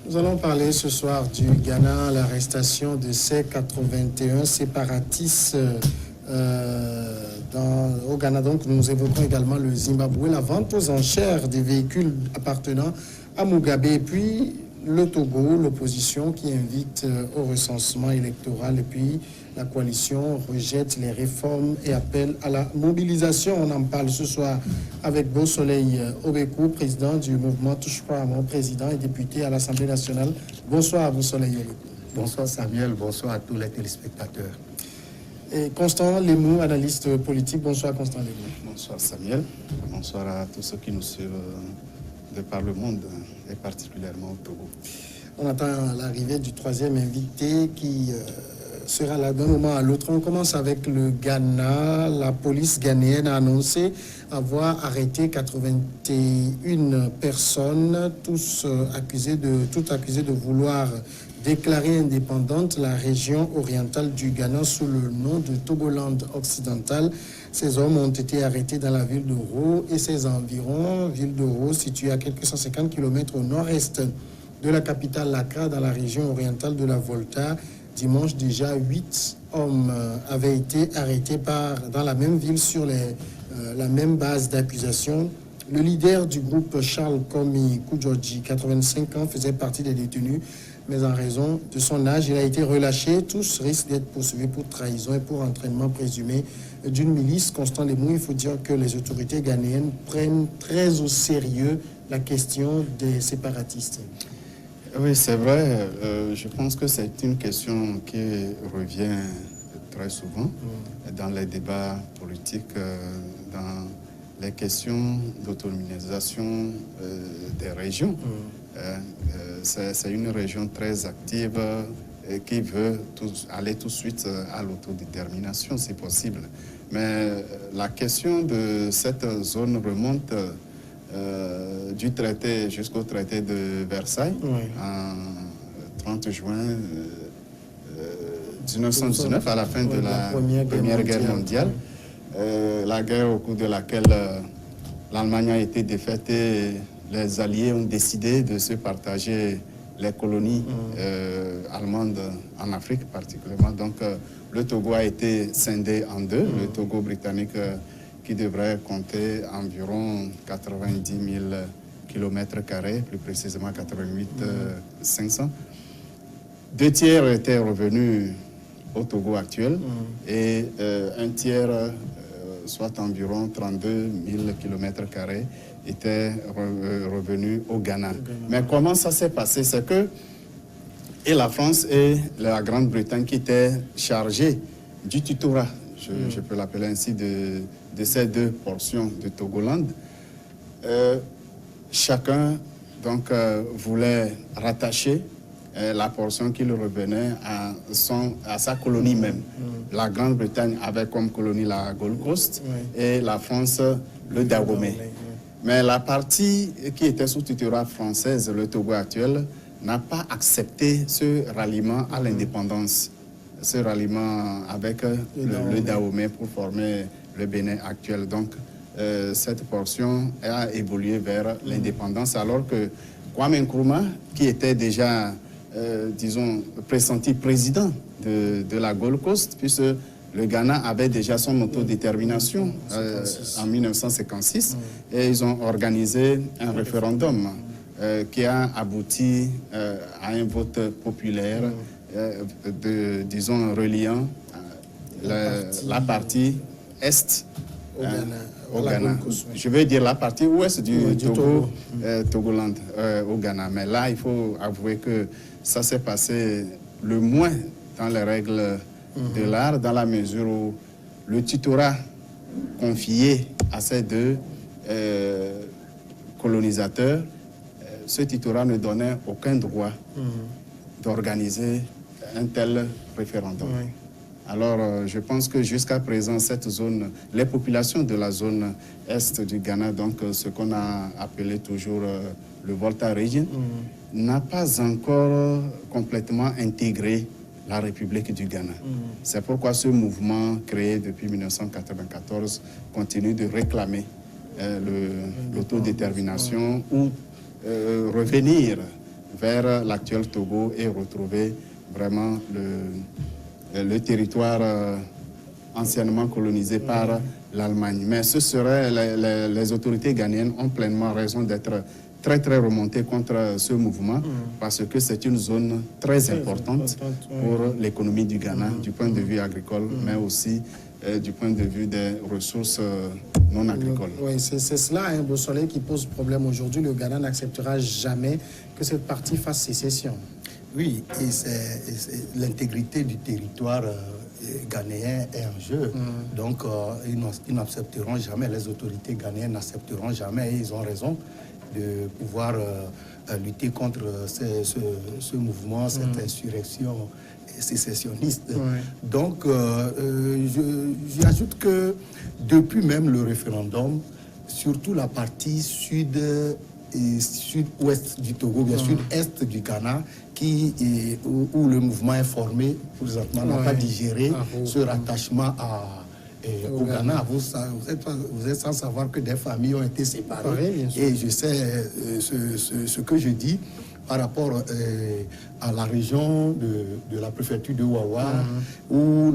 Nous allons parler ce soir du Ghana, l'arrestation de ces 81 séparatistes au Ghana. Donc nous évoquons également le Zimbabwe, la vente aux enchères des véhicules appartenant à Mugabe, et puis le Togo, l'opposition qui invite au recensement électoral, et puis la coalition rejette les réformes et appelle à la mobilisation. On en parle ce soir avec Beau Soleil Obekou, président du mouvement Touche pas à mon président et député à l'Assemblée nationale. Bonsoir Beau Soleil Obekou. Bonsoir Samuel, bonsoir à tous les téléspectateurs. Et Constant Lemou, analyste politique. Bonsoir Constant Lemou. Bonsoir Samuel, bonsoir à tous ceux qui nous suivent de par le monde et particulièrement au Togo. On attend l'arrivée du troisième invité qui sera là d'un moment à l'autre. On commence avec le Ghana. La police ghanéenne a annoncé avoir arrêté 81 personnes, toutes accusées de vouloir déclarer indépendante la région orientale du Ghana sous le nom de Togoland occidental. Ces hommes ont été arrêtés dans la ville de Ro et ses environs. Ville de Ro située à quelques 150 km au nord-est de la capitale Accra, dans la région orientale de la Volta. Dimanche déjà, 8 hommes avaient été arrêtés dans la même ville sur la même base d'accusation. Le leader du groupe, Charles Komi Koujoji, 85 ans, faisait partie des détenus, mais en raison de son âge, il a été relâché. Tous risquent d'être poursuivis pour trahison et pour entraînement présumé d'une milice. Constant Lemou, il faut dire que les autorités ghanéennes prennent très au sérieux la question des séparatistes. Oui, c'est vrai. Je pense que c'est une question qui revient très souvent dans les débats politiques, dans les questions d'autonomisation des régions. C'est une région très active qui veut aller tout de suite à l'autodétermination, si possible. Mais la question de cette zone remonte du traité jusqu'au traité de Versailles, en 30 juin 1919, à la fin de la Première Guerre mondiale. La guerre au cours de laquelle l'Allemagne a été défaite et les Alliés ont décidé de se partager les colonies allemandes en Afrique particulièrement. Donc le Togo a été scindé en deux, le Togo britannique qui devrait compter environ 90 000 km², plus précisément 88 500. 2 tiers étaient revenus au Togo actuel et un tiers, soit environ 32 000 km², était revenu au Ghana. Mais comment ça s'est passé? C'est que et la France et la Grande-Bretagne qui étaient chargées du tutorat, je peux l'appeler ainsi, de ces deux portions de Togoland, chacun donc voulait rattacher la portion qui lui revenait à sa colonie même. La Grande-Bretagne avait comme colonie la Gold Coast et la France le Dahomey. Mais la partie qui était sous tutorat française, le Togo actuel, n'a pas accepté ce ralliement à l'indépendance, ce ralliement avec le Dahomey pour former le Bénin actuel. Donc, cette portion a évolué vers l'indépendance, alors que Kwame Nkrumah, qui était déjà, disons, pressenti président de la Gold Coast, puisque le Ghana avait déjà son autodétermination en 1956, et ils ont organisé un référendum qui a abouti à un vote populaire, disons, reliant la partie est au Ghana. Je veux dire la partie ouest du Togo, Togoland au Ghana. Mais là, il faut avouer que ça s'est passé le moins dans les règles de l'art, dans la mesure où le tutorat confié à ces deux colonisateurs, ce tutorat ne donnait aucun droit d'organiser un tel référendum. Alors, je pense que jusqu'à présent, cette zone, les populations de la zone est du Ghana, donc ce qu'on a appelé toujours le Volta Region, n'a pas encore complètement intégré la République du Ghana. C'est pourquoi ce mouvement créé depuis 1994 continue de réclamer l'autodétermination ou revenir vers l'actuel Togo et retrouver vraiment le territoire anciennement colonisé par l'Allemagne. Mais ce serait, les autorités ghanéennes ont pleinement raison d'être très remontées contre ce mouvement parce que c'est une zone très importante pour l'économie du Ghana, du point de vue agricole, mais aussi du point de vue des ressources non agricoles. Oui, c'est cela, hein, Beausoleil, qui pose problème aujourd'hui. Le Ghana n'acceptera jamais que cette partie fasse sécession. Oui, et l'intégrité du territoire ghanéen est en jeu. Donc, ils n'accepteront jamais, les autorités ghanéennes n'accepteront jamais, et ils ont raison de pouvoir lutter contre ce mouvement, cette insurrection sécessionniste. Donc, j'ajoute que depuis même le référendum, surtout la partie sud et sud-ouest du Togo, bien sud-est du Ghana, où le mouvement est formé, présentement, n'a pas digéré ce rattachement au Ghana. Vous êtes sans savoir que des familles ont été séparées. Et je sais ce que je dis par rapport à la région de la préfecture de Wawa, où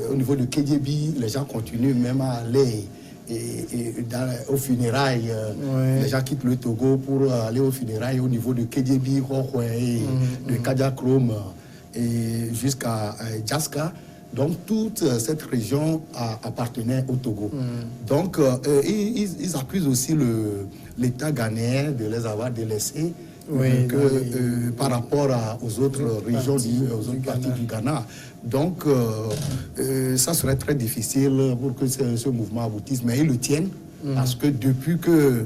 au niveau de Kédébi, les gens continuent même à aller aux funérailles. Les gens quittent le Togo pour aller aux funérailles au niveau de Kédébi, de Kadiakrom et jusqu'à Djaska. Donc toute cette région appartenait au Togo. Donc ils accusent aussi l'État ghanéen de les avoir délaissés par rapport aux autres régions, aux autres parties du Ghana. Donc ça serait très difficile pour que ce mouvement aboutisse, mais ils le tiennent parce que depuis que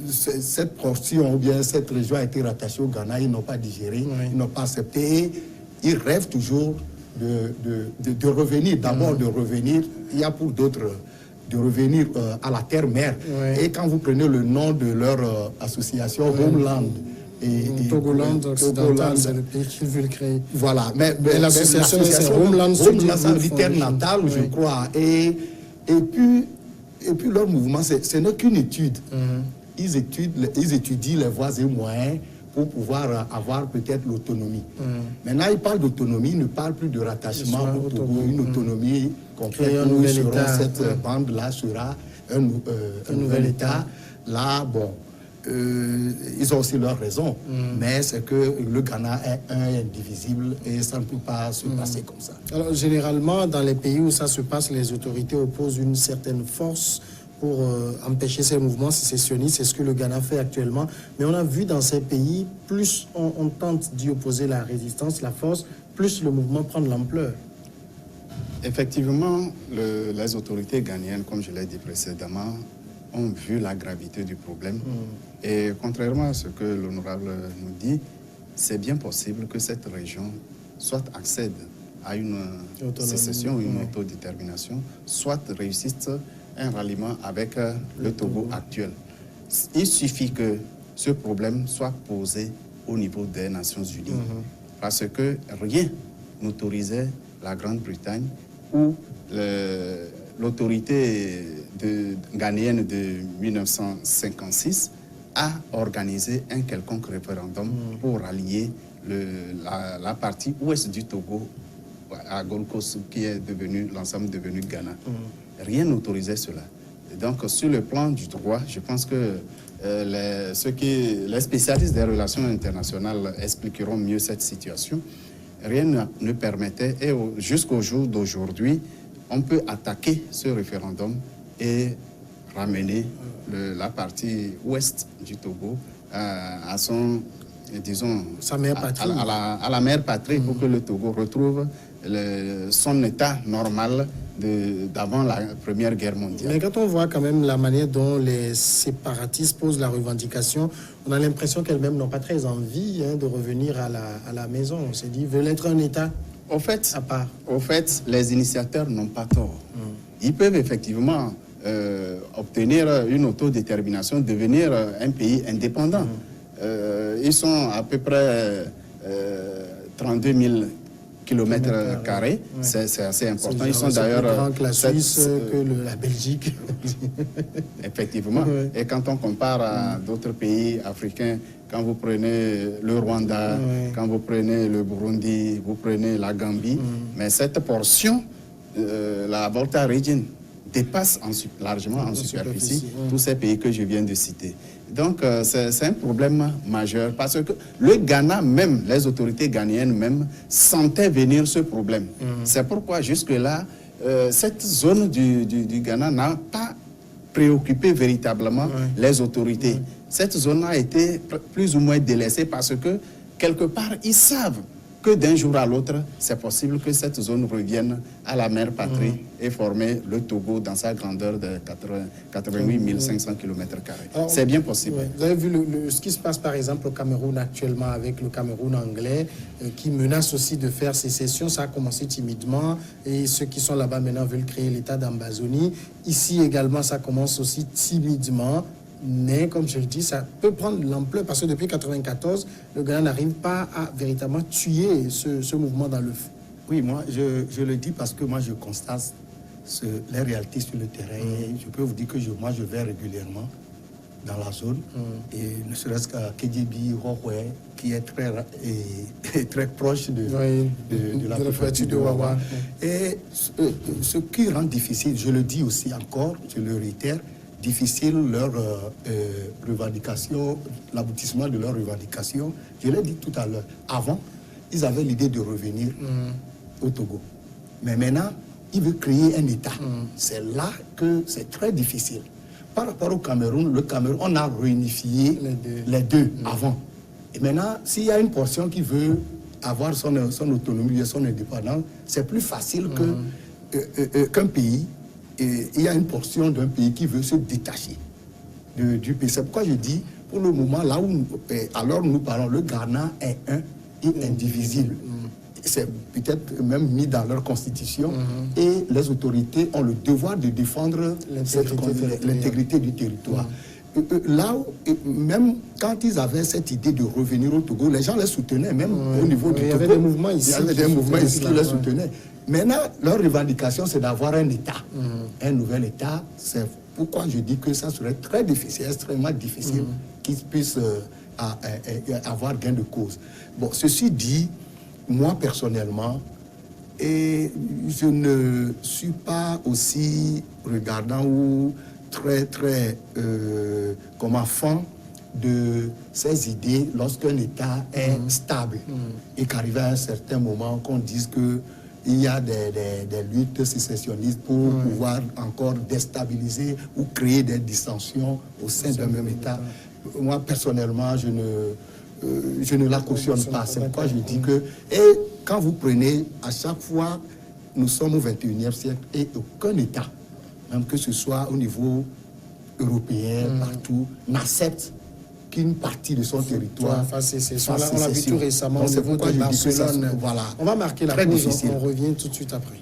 cette portion ou bien cette région a été rattachée au Ghana, ils n'ont pas digéré, ils n'ont pas accepté. Et ils rêvent toujours de revenir, d'abord de revenir, il y a pour d'autres, de revenir à la terre-mère. Et quand vous prenez le nom de leur association, Homeland, Togoland occidental, c'est le pays qu'ils veulent créer. Voilà, mais l'association c'est Homeland, ça veut dire terre natale, je crois. Et puis leur mouvement, ce n'est qu'une étude. Ils étudient les voies et moyens pour pouvoir avoir peut-être l'autonomie. Maintenant, ils parlent d'autonomie, ils ne parlent plus de rattachement au Togo, une autonomie complète. Cette bande-là sera un nouvel État. Là, bon, ils ont aussi leur raison, mais c'est que le Ghana est un et indivisible et ça ne peut pas se passer comme ça. Alors, généralement, dans les pays où ça se passe, les autorités opposent une certaine force pour empêcher ces mouvements sécessionnistes. C'est ce que le Ghana fait actuellement. Mais on a vu dans ces pays, plus on tente d'y opposer la résistance, la force, plus le mouvement prend de l'ampleur. Effectivement, les autorités ghanéennes, comme je l'ai dit précédemment, ont vu la gravité du problème. Et contrairement à ce que l'honorable nous dit, c'est bien possible que cette région soit accède à une sécession, une autodétermination, soit réussisse un ralliement avec le Togo actuel. Il suffit que ce problème soit posé au niveau des Nations Unies, parce que rien n'autorisait la Grande-Bretagne ou l'autorité ghanéenne de 1956 à organiser un quelconque référendum pour rallier la partie ouest du Togo à Gold Coast, qui est devenu l'ensemble devenu Ghana. Rien n'autorisait cela. Et donc, sur le plan du droit, je pense que les spécialistes des relations internationales expliqueront mieux cette situation. Rien ne permettait, et jusqu'au jour d'aujourd'hui, on peut attaquer ce référendum et ramener la partie ouest du Togo à son, disons, sa mère patrie. À la mère patrie, pour que le Togo retrouve son état normal d'avant la Première Guerre mondiale. Mais quand on voit quand même la manière dont les séparatistes posent la revendication, on a l'impression qu'elles-mêmes n'ont pas très envie de revenir à la maison. On s'est dit, ils veulent être un État au fait, à part. Au fait, les initiateurs n'ont pas tort. Ils peuvent effectivement obtenir une autodétermination, devenir un pays indépendant. Ils sont à peu près 32 000 km². C'est assez important. Ils sont d'ailleurs plus grand que la Suisse, que la Belgique. Effectivement. Et quand on compare à d'autres pays africains, quand vous prenez le Rwanda, quand vous prenez le Burundi, vous prenez la Gambie, mais cette portion, la Volta Region, dépasse largement en superficie tous ces pays que je viens de citer. Donc, c'est un problème majeur parce que le Ghana même, les autorités ghanéennes même, sentaient venir ce problème. C'est pourquoi jusque-là, cette zone du Ghana n'a pas préoccupé véritablement les autorités. Cette zone a été plus ou moins délaissée parce que, quelque part, ils savent que d'un jour à l'autre, c'est possible que cette zone revienne à la mère patrie et former le Togo dans sa grandeur de 88 500 km². C'est bien possible. Vous avez vu ce qui se passe par exemple au Cameroun actuellement avec le Cameroun anglais qui menace aussi de faire sécession. Ça a commencé timidement et ceux qui sont là-bas maintenant veulent créer l'État d'Ambazonie. Ici également, ça commence aussi timidement. Mais comme je le dis, ça peut prendre l'ampleur parce que depuis 1994, le Ghana n'arrive pas à véritablement tuer ce mouvement dans le feu. Oui, moi, je le dis parce que moi, je constate les réalités sur le terrain. Je peux vous dire que moi, je vais régulièrement dans la zone. Et ne serait-ce qu'à Kédiébi, Rokwe, qui est très proche de la préfecture de Wawa. Et ce qui rend difficile, je le dis aussi encore, je le réitère, difficile leur revendication, l'aboutissement de leur revendication. Je l'ai dit tout à l'heure. Avant, ils avaient l'idée de revenir au Togo. Mais maintenant, ils veulent créer un État. C'est là que c'est très difficile. Par rapport au Cameroun, on a réunifié les deux avant. Et maintenant, s'il y a une portion qui veut avoir son autonomie et son indépendance, c'est plus facile qu'un pays. Et il y a une portion d'un pays qui veut se détacher du pays. C'est pourquoi je dis, pour le moment, là où alors nous parlons, le Ghana est un et indivisible. C'est peut-être même mis dans leur constitution et les autorités ont le devoir de défendre l'intégrité du territoire. Là où, même quand ils avaient cette idée de revenir au Togo, les gens les soutenaient, même au niveau du Togo. Il y avait des mouvements ici. Il y avait des mouvements ici qui les soutenaient. Maintenant, leur revendication, c'est d'avoir un État. Un nouvel État, c'est pourquoi je dis que ça serait très difficile, extrêmement difficile qu'ils puissent avoir gain de cause. Bon, ceci dit, moi personnellement, et je ne suis pas aussi regardant ou très fan de ces idées lorsqu'un État est stable et qu'arrive à un certain moment qu'on dise qu'il y a des luttes sécessionnistes pour pouvoir encore déstabiliser ou créer des dissensions au sein d'un même État. Moi, personnellement, je ne la cautionne pas. C'est pourquoi je dis que... Et quand vous prenez, à chaque fois, nous sommes au XXIe siècle et aucun État, même que ce soit au niveau européen, partout, n'accepte qu'une partie de son territoire. On l'a vu tout récemment au niveau de Barcelone. Voilà. On va marquer la pause, on revient tout de suite après.